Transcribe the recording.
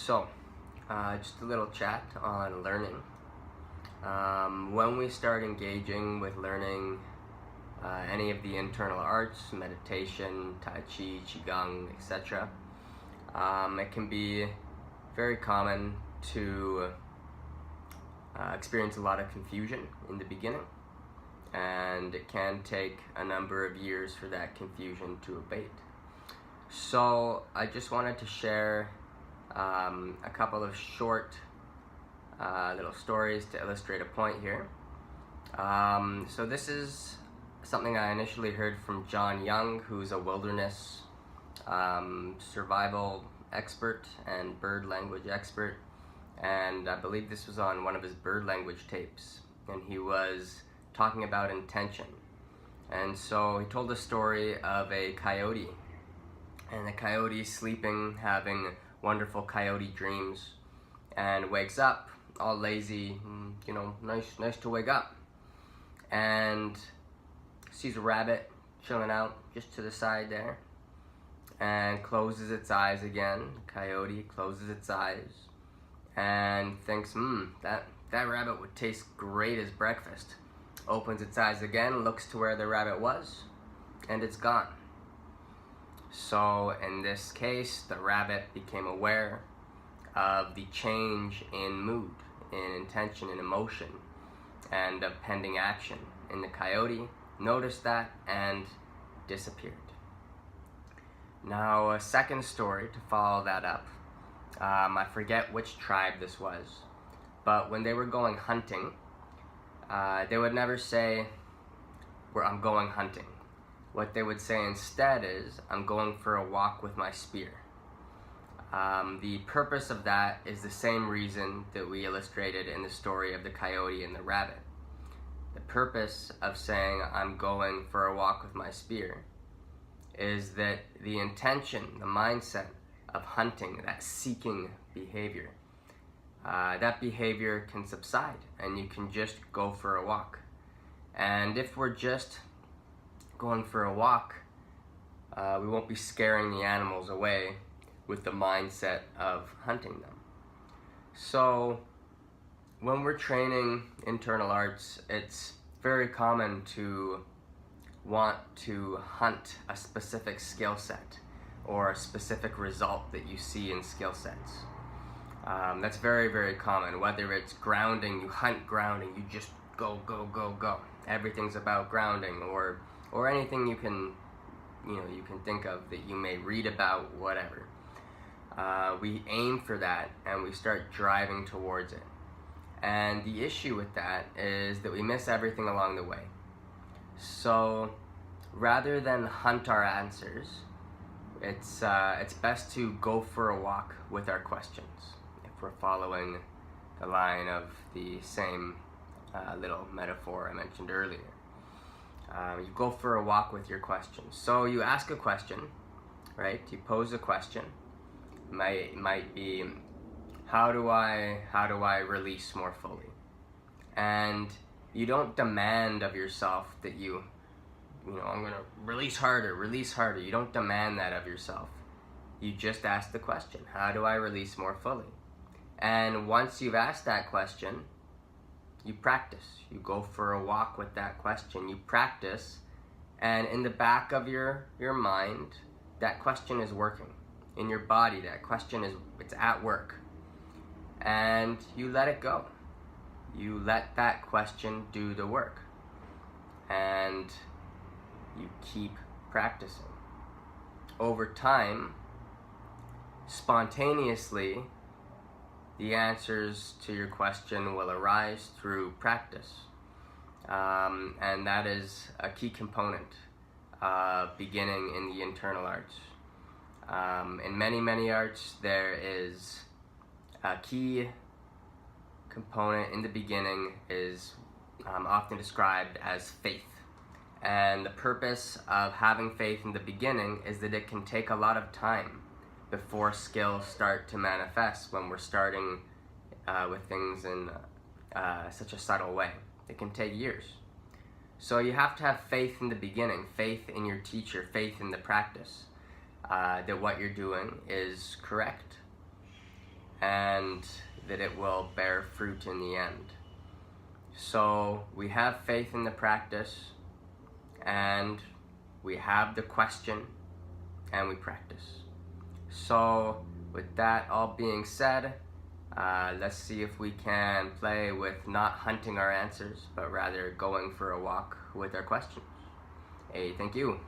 So, just a little chat on learning. When we start engaging with learning any of the internal arts, meditation, Tai Chi, Qigong, etc., it can be very common to experience a lot of confusion in the beginning, and it can take a number of years for that confusion to abate. So I just wanted to share a couple of short little stories to illustrate a point here. So this is something I initially heard from John Young, who's a wilderness survival expert and bird language expert, and I believe this was on one of his bird language tapes, and he was talking about intention. And so he told the story of a coyote, and the coyote sleeping, having wonderful coyote dreams, and wakes up all lazy, nice to wake up, and sees a rabbit chilling out just to the side there, and closes its eyes again. The coyote closes its eyes and thinks, that rabbit would taste great as breakfast. Opens its eyes again, looks to where the rabbit was, and it's gone. So in this case, the rabbit became aware of the change in mood, in intention, in emotion, and of pending action. And the coyote noticed that and disappeared. Now, a second story to follow that up. I forget which tribe this was, but when they were going hunting, they would never say, I'm going hunting. What they would say instead is, I'm going for a walk with my spear. The purpose of that is the same reason that we illustrated in the story of the coyote and the rabbit. The purpose of saying, I'm going for a walk with my spear, is that the intention, the mindset of hunting, that seeking behavior, that behavior can subside and you can just go for a walk. And if we're just going for a walk, we won't be scaring the animals away with the mindset of hunting them. So when we're training internal arts, it's very common to want to hunt a specific skill set or a specific result that you see in skill sets. That's very, very common. Whether it's grounding, you hunt grounding, you just go. Everything's about grounding, or anything you can think of that you may read about, whatever. We aim for that and we start driving towards it. And the issue with that is that we miss everything along the way. So rather than hunt our answers, it's best to go for a walk with our questions, if we're following the line of the same little metaphor I mentioned earlier. You go for a walk with your questions. So you ask a question, right? You pose a question. It might be, how do I release more fully? And you don't demand of yourself that I'm gonna release harder. You don't demand that of yourself. You just ask the question, how do I release more fully? And once you've asked that question, you practice. You go for a walk with that question. You practice, and in the back of your mind, that question is working. In your body, that question it's at work. And you let it go. You let that question do the work. And you keep practicing. Over time, spontaneously, the answers to your question will arise through practice. And that is a key component of beginning in the internal arts. In many arts, there is a key component in the beginning is often described as faith. And the purpose of having faith in the beginning is that it can take a lot of time before skills start to manifest when we're starting with things in such a subtle way. It can take years. So you have to have faith in the beginning, faith in your teacher, faith in the practice, that what you're doing is correct. and that it will bear fruit in the end. So we have faith in the practice, and we have the question, and we practice. So with that all being said, let's see if we can play with not hunting our answers, but rather going for a walk with our questions. Hey, thank you.